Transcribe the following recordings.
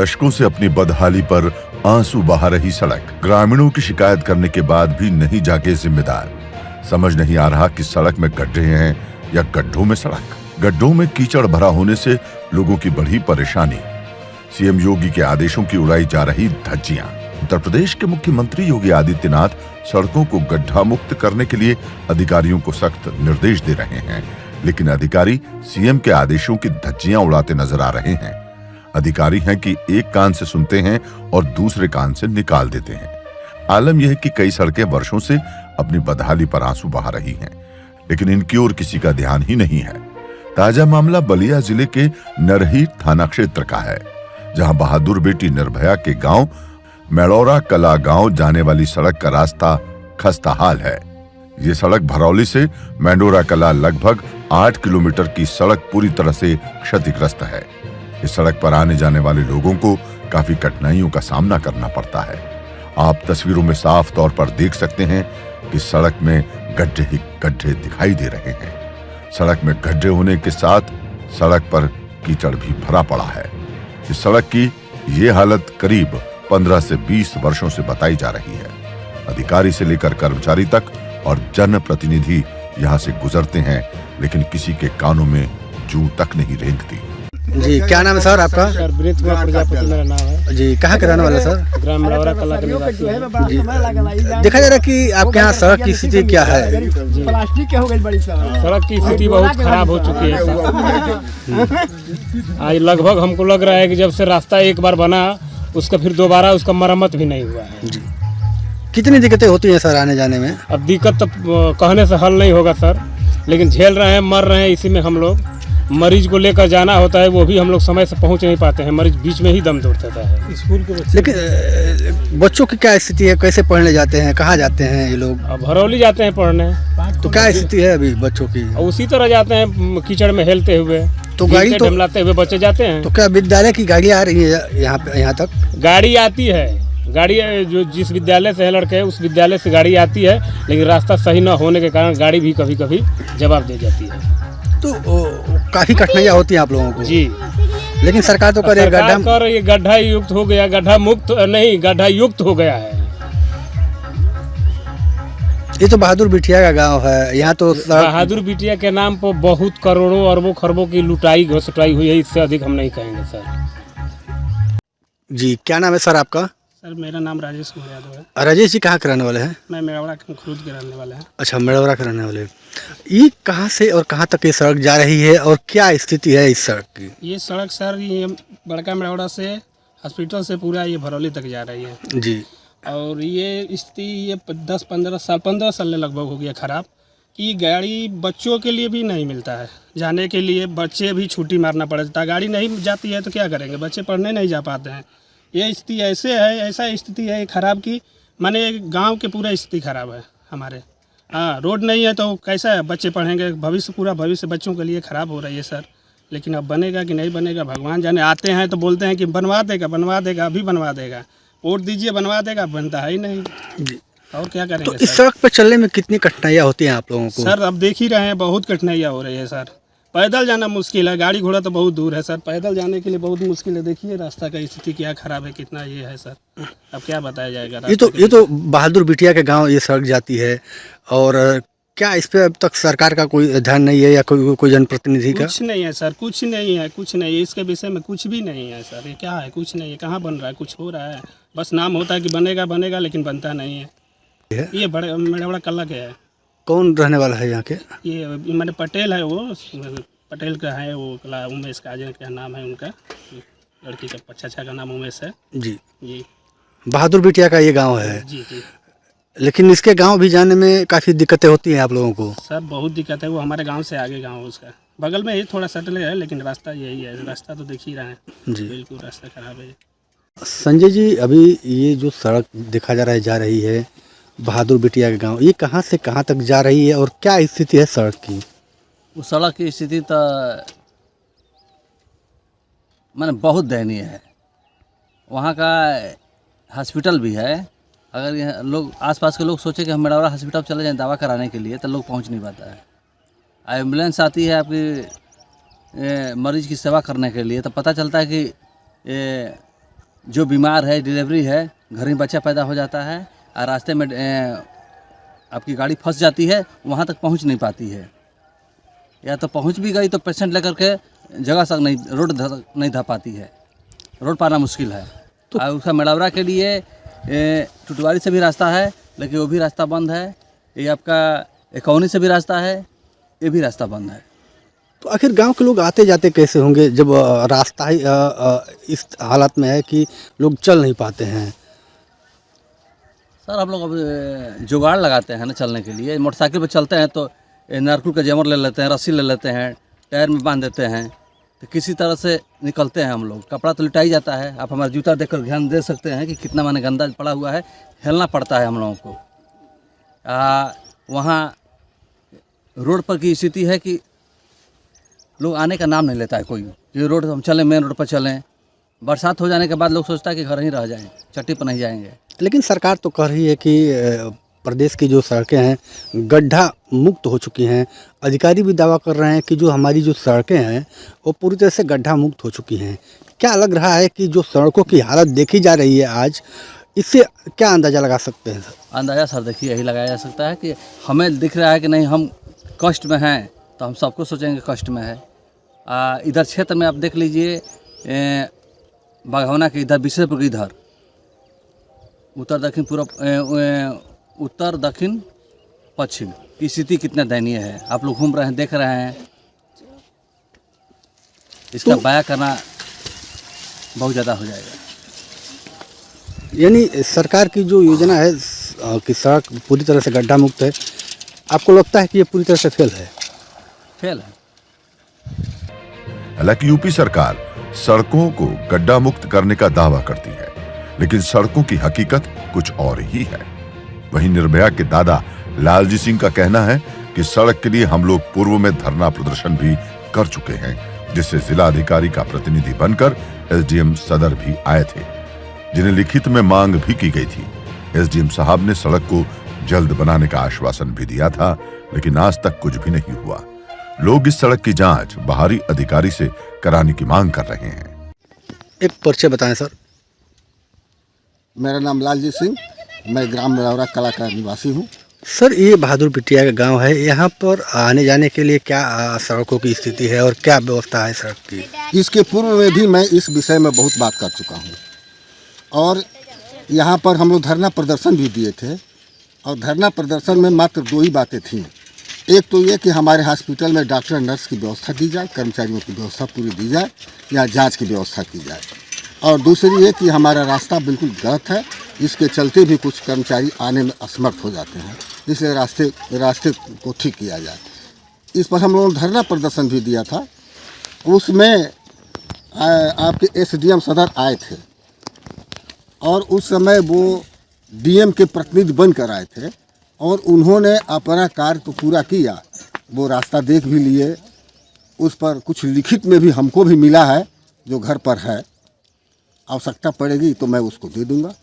दशकों से अपनी बदहाली पर आंसू बहा रही सड़क, ग्रामीणों की शिकायत करने के बाद भी नहीं जागे जिम्मेदार। समझ नहीं आ रहा कि सड़क में गड्ढे हैं या गड्ढों में सड़क। गड्ढों में कीचड़ भरा होने से लोगों की बढ़ी परेशानी। सीएम योगी के आदेशों की उड़ाई जा रही धज्जियां। उत्तर प्रदेश के मुख्यमंत्री योगी आदित्यनाथ सड़कों को गड्ढा मुक्त करने के लिए अधिकारियों को सख्त निर्देश दे रहे हैं, लेकिन अधिकारी सीएम के आदेशों की धज्जियां उड़ाते नजर आ रहे हैं। अधिकारी हैं कि एक कान से सुनते हैं और दूसरे कान से निकाल देते हैं। आलम यह है कि कई सड़कें वर्षों से अपनी बदहाली पर आंसू बहा रही हैं, लेकिन इनकी ओर किसी का ध्यान ही नहीं है। ताजा मामला बलिया जिले के नरही थाना क्षेत्र का है, जहां बहादुर बेटी निर्भया के गांव मेड़ौरा कला गांव जाने वाली सड़क का रास्ता खस्ता हाल है। ये सड़क भरौली से मेंडोरा कला लगभग 8 किलोमीटर की सड़क पूरी तरह से क्षतिग्रस्त है। इस सड़क पर आने जाने वाले लोगों को काफी कठिनाइयों का सामना करना पड़ता है। आप तस्वीरों में साफ तौर पर देख सकते हैं कि सड़क में गड्ढे ही गड्ढे दिखाई दे रहे हैं। सड़क में गड्ढे होने के साथ सड़क पर कीचड़ भी भरा पड़ा है। इस सड़क की ये हालत करीब 15 से 20 वर्षों से बताई जा रही है। अधिकारी से लेकर कर्मचारी तक और जनप्रतिनिधि यहाँ से गुजरते हैं, लेकिन किसी के कानों में जूं तक नहीं रेंगती। जी, क्या नाम है सर आपका? सर ब्रित कुमार प्रजापति मेरा नाम है। जी, कहाँ के रहने वाले सर? ग्राम मेड़ौरा कला के निवासी हैं। जी, देखा जा रहा है कि आपके यहाँ सड़क की स्थिति क्या है? प्लास्टिक के हो गई बड़ी सड़क की स्थिति बहुत खराब हो चुकी है सर। आज लगभग हमको लग रहा है कि जब से रास्ता एक बार बना उसका फिर दोबारा उसका मरम्मत भी नहीं हुआ है। जी, कितनी दिक्कतें होती हैं सर आने जाने में? अब दिक्कत तो कहने से हल नहीं होगा सर, लेकिन झेल रहे हैं, मर रहे हैं इसी में हम लोग। मरीज को लेकर जाना होता है, वो भी हम लोग समय से पहुंच नहीं पाते हैं, मरीज बीच में ही दम तोड़ देता है। स्कूल के बच्चे, लेकिन बच्चों की क्या स्थिति है? कैसे पढ़ने जाते हैं? कहाँ जाते हैं ये लोग? अब भरौली जाते हैं पढ़ने। तो क्या स्थिति है अभी बच्चों की? उसी तरह जाते हैं कीचड़ में हेलते हुए, तो गाड़ी तो डमलाते हुए बच्चे जाते हैं। तो क्या विद्यालय की गाड़ी आ रही है यहाँ तक? गाड़ी आती है, गाड़ी जो जिस विद्यालय से है लड़के उस विद्यालय से गाड़ी आती है, लेकिन रास्ता सही न होने के कारण गाड़ी भी कभी कभी जवाब दे जाती है। तो काफी कठिनाइयाँ होती हैं आप लोगों को। जी, लेकिन सरकार तो करे गड्ढा युक्त हो गया, गड्ढा मुक्त नहीं, गड्ढा युक्त हो गया है। ये तो बहादुर बिटिया का गांव है, यहाँ तो बहादुर बिटिया के नाम पर बहुत करोड़ों अरबों खरबों की लुटाई घुसटाई हुई है, इससे अधिक हम नहीं कहेंगे सर। जी, क्या नाम है सर आपका? सर मेरा नाम राजेश कुमार यादव है। राजेश जी कहाँ के रहने वाले हैं? मैं मेड़ौरा खुद के रहने वाला है। अच्छा, मेड़ौरा के रहने वाले। ये कहाँ से और कहाँ तक ये सड़क जा रही है और क्या स्थिति है इस सड़क की? ये सड़क सर ये बड़का मेड़ौरा से हॉस्पिटल से पूरा ये भरौली तक जा रही है जी। और ये स्थिति ये 15 साल लगभग हो गया खराब, कि गाड़ी बच्चों के लिए भी नहीं मिलता है जाने के लिए। बच्चे भी छुट्टी मारना पड़ता है, गाड़ी नहीं जाती है तो क्या करेंगे, बच्चे पढ़ने नहीं जा पाते हैं। ये स्थिति ऐसा स्थिति है खराब की माने गांव के पूरा स्थिति खराब है हमारे। हाँ, रोड नहीं है तो कैसा है बच्चे पढ़ेंगे, पूरा भविष्य बच्चों के लिए ख़राब हो रही है सर। लेकिन अब बनेगा कि नहीं बनेगा भगवान जाने। आते हैं तो बोलते हैं कि बनवा देगा, अभी बनवा देगा, वोट दीजिए बनवा देगा, बनता है ही नहीं जी। और क्या करेंगे? तो इस सड़क पर चलने में कितनी कठिनाइयाँ होती हैं आप लोगों को? सर अब देख ही रहे हैं, बहुत कठिनाइयाँ हो रही है सर। पैदल जाना मुश्किल है, गाड़ी घोड़ा तो बहुत दूर है सर, पैदल जाने के लिए बहुत मुश्किल है। देखिए रास्ता का स्थिति क्या खराब है, कितना ये है सर, अब क्या बताया जाएगा। ये तो बहादुर बिटिया के गांव ये सड़क जाती है, और क्या इस पे अब तक सरकार का कोई ध्यान नहीं है या कोई जनप्रतिनिधि का? कुछ नहीं है सर, कुछ नहीं है इसके विषय में, कुछ भी नहीं है सर। ये क्या है, कुछ नहीं है, कहाँ बन रहा है, कुछ हो रहा है, बस नाम होता है कि बनेगा, लेकिन बनता नहीं है। ये बड़े मेड़ौरा कला के है। कौन रहने वाला है यहाँ के? ये मैंने पटेल है, वो पटेल का है, वो कला उमेश काजन का नाम है उनका, लड़की का चाचा का नाम उमेश है जी। जी, बहादुर बिटिया का ये गांव है जी जी। लेकिन इसके गांव भी जाने में काफ़ी दिक्कतें होती हैं आप लोगों को? सर बहुत दिक्कत है, वो हमारे गांव से आगे गांव उसका बगल में ही थोड़ा सटल है, लेकिन रास्ता यही है, रास्ता तो देख ही रहे हैं जी, बिल्कुल रास्ता खराब है। संजय जी, अभी ये जो सड़क देखा जा रहा है जा रही है बहादुर बिटिया के गांव, ये कहाँ से कहाँ तक जा रही है और क्या स्थिति है सड़क की? वो सड़क की स्थिति तो माने बहुत दयनीय है। वहाँ का हॉस्पिटल भी है, अगर यहाँ लोग आसपास के लोग सोचे कि हम मेड़ौरा हॉस्पिटल चले जाएं दवा कराने के लिए, तो लोग पहुँच नहीं पाता है। एम्बुलेंस आती है आपकी मरीज़ की सेवा करने के लिए, तो पता चलता है कि जो बीमार है, डिलीवरी है, घर में बच्चा पैदा हो जाता है और रास्ते में आपकी गाड़ी फंस जाती है, वहाँ तक पहुँच नहीं पाती है, या तो पहुँच भी गई तो पेशेंट लेकर के जगह तक नहीं, रोड नहीं धा पाती है, रोड पाना मुश्किल है। तो और उसका मेड़ावरा के लिए टुटवारी से भी रास्ता है, लेकिन वो भी रास्ता बंद है। ये आपका एकौनी से भी रास्ता है, ये भी रास्ता बंद है। तो आखिर गांव के लोग आते जाते कैसे होंगे जब रास्ता ही इस हालत में है कि लोग चल नहीं पाते हैं? सर हम लोग अब जुगाड़ लगाते हैं ना चलने के लिए। मोटरसाइकिल पर चलते हैं तो नारकुल का जेमर ले लेते हैं, रस्सी ले लेते हैं, टायर में बांध देते हैं, तो किसी तरह से निकलते हैं हम लोग। कपड़ा तो लिटाई जाता है, आप हमारा जूता देखकर ध्यान दे सकते हैं कि कितना माने गंदा पड़ा हुआ है, हिलना पड़ता है हम लोगों को। वहाँ रोड पर की स्थिति है कि लोग आने का नाम नहीं लेता है कोई। जो रोड हम चलें, मेन रोड पर चलें, बरसात हो जाने के बाद लोग सोचता है कि घर ही रह जाएं, चट्टी पर नहीं जाएंगे। लेकिन सरकार तो कह रही है कि प्रदेश की जो सड़कें हैं गड्ढा मुक्त हो चुकी हैं। अधिकारी भी दावा कर रहे हैं कि जो हमारी जो सड़कें हैं वो पूरी तरह से गड्ढा मुक्त हो चुकी हैं। क्या लग रहा है कि जो सड़कों की हालत देखी जा रही है आज, इससे क्या अंदाज़ा लगा सकते हैं सर? अंदाज़ा सर देखिए यही लगाया जा सकता है कि हमें दिख रहा है कि नहीं हम कष्ट में हैं, तो हम सबको सोचेंगे कष्ट में है। इधर क्षेत्र में आप देख लीजिए, बाघवना के इधर, बिशेपुर के इधर, उत्तर दक्षिण पूर्व, उत्तर दक्षिण पश्चिम की स्थिति कितना दयनीय है। आप लोग घूम रहे हैं, देख रहे हैं। इसका बयां करना बहुत ज़्यादा हो जाएगा। यानी सरकार की जो योजना है कि सड़क पूरी तरह से गड्ढा मुक्त है, आपको लगता है कि ये पूरी तरह से फेल है? फेल है। हालांकि यूपी सरकार सड़कों को गड्ढा मुक्त करने का दावा करती है, लेकिन सड़कों की हकीकत कुछ और ही है। वहीं निर्भया के दादा लालजी सिंह का कहना है कि सड़क के लिए हम लोग पूर्व में धरना प्रदर्शन भी कर चुके हैं, जिससे जिला अधिकारी का प्रतिनिधि बनकर एसडीएम सदर भी आए थे, जिन्हें लिखित में मांग भी की गई थी। एसडीएम साहब ने सड़क को जल्द बनाने का आश्वासन भी दिया था, लेकिन आज तक कुछ भी नहीं हुआ। लोग इस सड़क की जांच बाहरी अधिकारी से कराने की मांग कर रहे हैं। एक परिचय बताएं सर। मेरा नाम लालजी सिंह, मैं ग्राम मेड़ावरा कला का निवासी हूँ। सर ये बहादुर बिटिया का गांव है, यहाँ पर आने जाने के लिए क्या सड़कों की स्थिति है और क्या व्यवस्था है सड़क की? इसके पूर्व में भी मैं इस विषय में बहुत बात कर चुका हूँ और यहाँ पर हम लोग धरना प्रदर्शन भी दिए थे, और धरना प्रदर्शन में मात्र दो ही बातें थीं। एक तो ये कि हमारे हॉस्पिटल में डॉक्टर नर्स की व्यवस्था दी जाए, कर्मचारियों की व्यवस्था पूरी दी जाए, या जांच की व्यवस्था की जाए, और दूसरी ये कि हमारा रास्ता बिल्कुल गलत है, इसके चलते भी कुछ कर्मचारी आने में असमर्थ हो जाते हैं, इसलिए रास्ते को ठीक किया जाए। इस पर हम लोगों ने धरना प्रदर्शन भी दिया था। उसमें आपके एसडीएम सदर आए थे और उस समय वो डीएम के प्रतिनिधि बनकर आए थे, और उन्होंने अपना कार्य तो पूरा किया, वो रास्ता देख भी लिए, उस पर कुछ लिखित में भी हमको भी मिला है, जो घर पर है। आवश्यकता पड़ेगी तो मैं उसको दे दूंगा।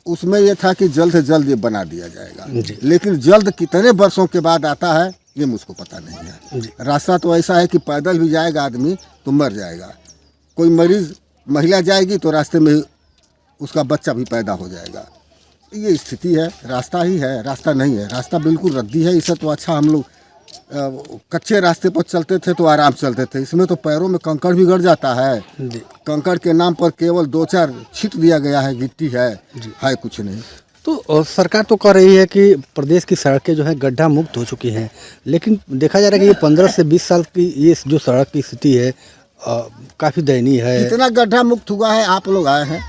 उसमें यह था कि जल्द से जल्द ये बना दिया जाएगा, लेकिन जल्द कितने वर्षों के बाद आता है ये मुझको पता नहीं है। रास्ता तो ऐसा है कि पैदल भी जाएगा आदमी तो मर जाएगा, कोई मरीज महिला जाएगी तो रास्ते में उसका बच्चा भी पैदा हो जाएगा। ये स्थिति है, रास्ता ही है, रास्ता नहीं है, रास्ता बिल्कुल रद्दी है। इससे तो अच्छा हम लोग कच्चे रास्ते पर चलते थे तो आराम चलते थे, इसमें तो पैरों में कंकड़ भी गड़ जाता है। कंकड़ के नाम पर केवल 2-4 छींट दिया गया है, गिट्टी है कुछ नहीं। तो सरकार तो कह रही है कि प्रदेश की सड़कें जो है गड्ढा मुक्त हो चुकी हैं, लेकिन देखा जा रहा है कि ये 15 से 20 साल की ये जो सड़क की स्थिति है काफ़ी दयनीय है। इतना गड्ढा मुक्त हुआ है, आप लोग आए हैं,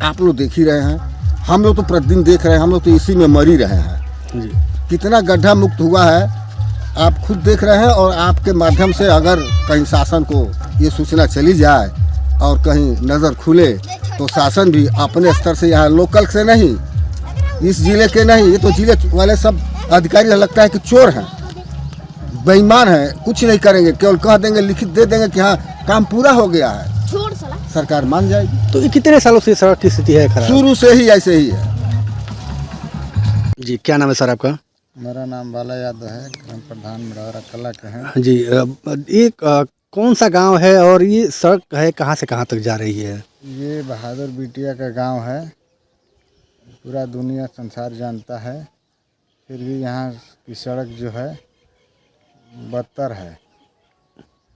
आप लोग देख ही रहे हैं, हम लोग तो प्रतिदिन देख रहे हैं, हम लोग तो इसी में मर ही रहे हैं जी। कितना गड्ढा मुक्त हुआ है आप खुद देख रहे हैं, और आपके माध्यम से अगर कहीं शासन को ये सूचना चली जाए और कहीं नज़र खुले तो शासन भी अपने स्तर से, यहाँ लोकल से नहीं, इस जिले के नहीं, ये तो जिले वाले सब अधिकारी लगता है कि चोर हैं, बेईमान हैं, कुछ नहीं करेंगे, केवल कह देंगे, लिखित दे देंगे कि हाँ काम पूरा हो गया है, सरकार मान जाएगी। तो ये कितने सालों से सड़क की स्थिति है खराब? शुरू से ही ऐसे ही है जी। क्या नाम है सर आपका? मेरा नाम बाला यादव है, ग्राम प्रधान मेड़ावरा कला का है जी। ये कौन सा गांव है और ये सड़क है कहाँ से कहाँ तक जा रही है? ये बहादुर बिटिया का गांव है। पूरा दुनिया संसार जानता है, फिर भी यहाँ की सड़क जो है बदतर है।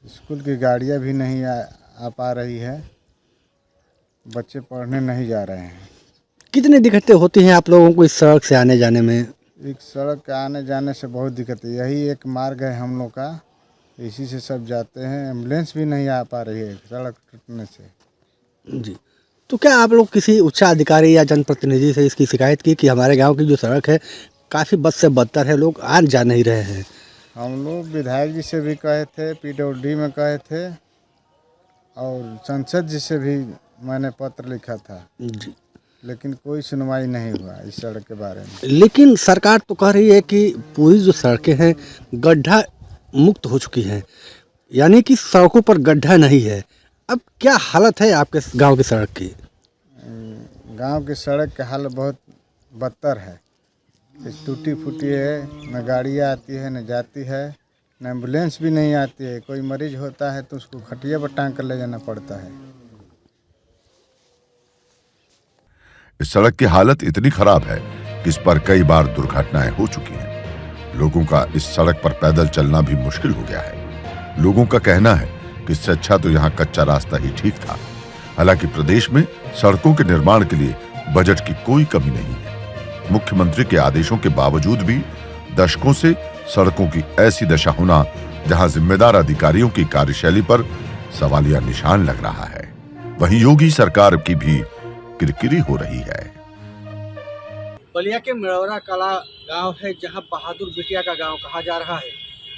स्कूल की गाड़ियाँ भी नहीं आ पा रही है, बच्चे पढ़ने नहीं जा रहे हैं। कितनी दिक्कतें होती हैं आप लोगों को इस सड़क से आने जाने में? एक सड़क के आने जाने से बहुत दिक्कत है। यही एक मार्ग है हम लोग का, इसी से सब जाते हैं। एम्बुलेंस भी नहीं आ पा रही है सड़क टूटने से। जी, तो क्या आप लोग किसी उच्च अधिकारी या जनप्रतिनिधि से इसकी शिकायत की कि हमारे गांव की जो सड़क है काफ़ी बद से बदतर है, लोग आ जा नहीं रहे हैं? हम लोग विधायक जी से भी कहे थे, PWD में कहे थे, और संसद जी से भी मैंने पत्र लिखा था, जी, लेकिन कोई सुनवाई नहीं हुआ इस सड़क के बारे में। लेकिन सरकार तो कह रही है कि पूरी जो सड़कें हैं गड्ढा मुक्त हो चुकी हैं, यानी कि सड़कों पर गड्ढा नहीं है। अब क्या हालत है आपके गांव की सड़क की? गांव की सड़क का हाल बहुत बदतर है। टूटी फूटी है, न गाड़ियाँ आती है न जाती है, न एम्बुलेंस भी नहीं आती है। कोई मरीज होता है तो उसको खटिया पर टांग कर ले जाना पड़ता है। इस सड़क की हालत इतनी खराब है कि इस पर कई बार दुर्घटनाएं हो चुकी हैं। लोगों का इस सड़क पर पैदल चलना भी मुश्किल हो गया है। लोगों का कहना है कि इससे अच्छा तो यहाँ कच्चा रास्ता ही ठीक था। हालांकि प्रदेश में सड़कों के निर्माण के लिए बजट की कोई कमी नहीं है। मुख्यमंत्री के आदेशों के बावजूद भी दशकों से सड़कों की ऐसी दशा होना, जहां जिम्मेदार अधिकारियों की कार्यशैली पर सवालिया निशान लग रहा है, वहीं योगी सरकार की भी किरकिरी हो रही है। बलिया के मिड़ौरा कला गांव है, जहां बहादुर बिटिया का गांव कहा जा रहा है।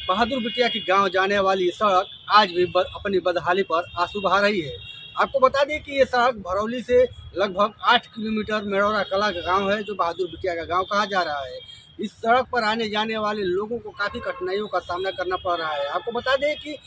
बहादुर बिटिया की गांव जाने वाली ये सड़क आज भी अपनी बदहाली पर आंसू बहा रही है। आपको बता दें कि ये सड़क भरौली से लगभग 8 किलोमीटर मिड़ौरा कला का गांव है, जो बहादुर बिटिया का गांव कहा जा रहा है। इस सड़क पर आने जाने वाले लोगों को काफ़ी कठिनाइयों का सामना करना पड़ रहा है। आपको बता दें कि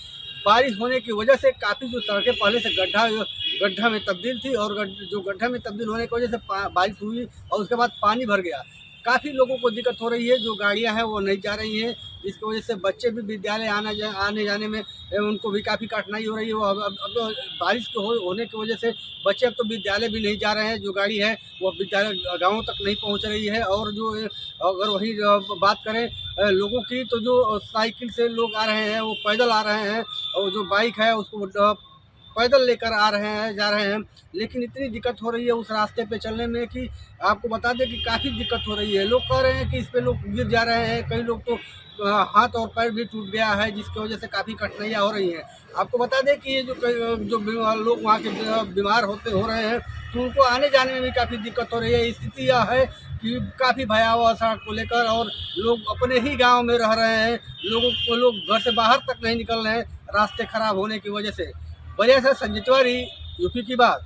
बारिश होने की वजह से काफ़ी जो सड़कें पहले से गड्ढा में तब्दील थी, और जो गड्ढा में तब्दील होने की वजह से बारिश हुई और उसके बाद पानी भर गया। काफ़ी लोगों को दिक्कत हो रही है, जो गाड़ियां हैं वो नहीं जा रही हैं, जिसकी वजह से बच्चे भी विद्यालय आने जाने में उनको भी काफ़ी कठिनाई हो रही है। वो अब तो बारिश के होने की वजह से बच्चे अब तो विद्यालय भी नहीं जा रहे हैं। जो गाड़ी है वो विद्यालय गाँवों तक नहीं पहुंच रही है। और जो अगर वही बात करें लोगों की, तो जो साइकिल से लोग आ रहे हैं वो पैदल आ रहे हैं, और जो बाइक है उसको पैदल लेकर आ रहे हैं, जा रहे हैं। लेकिन इतनी दिक्कत हो रही है उस रास्ते पे चलने में कि आपको बता दें कि काफ़ी दिक्कत हो रही है। लोग कह रहे हैं कि इस पे लोग गिर जा रहे हैं, कई लोग तो हाथ और पैर भी टूट गया है, जिसकी वजह से काफ़ी कठिनाइयाँ हो रही हैं। आपको बता दें कि ये जो लोग वहाँ के बीमार हो रहे हैं, तो उनको आने जाने में भी काफ़ी दिक्कत हो रही है। स्थिति यह है कि काफ़ी भयावह सड़क को लेकर, और लोग अपने ही गाँव में रह रहे हैं, लोग घर से बाहर तक नहीं निकल रहे हैं रास्ते खराब होने की वजह से। बलिया से संजय तिवारी, यूपी की बात।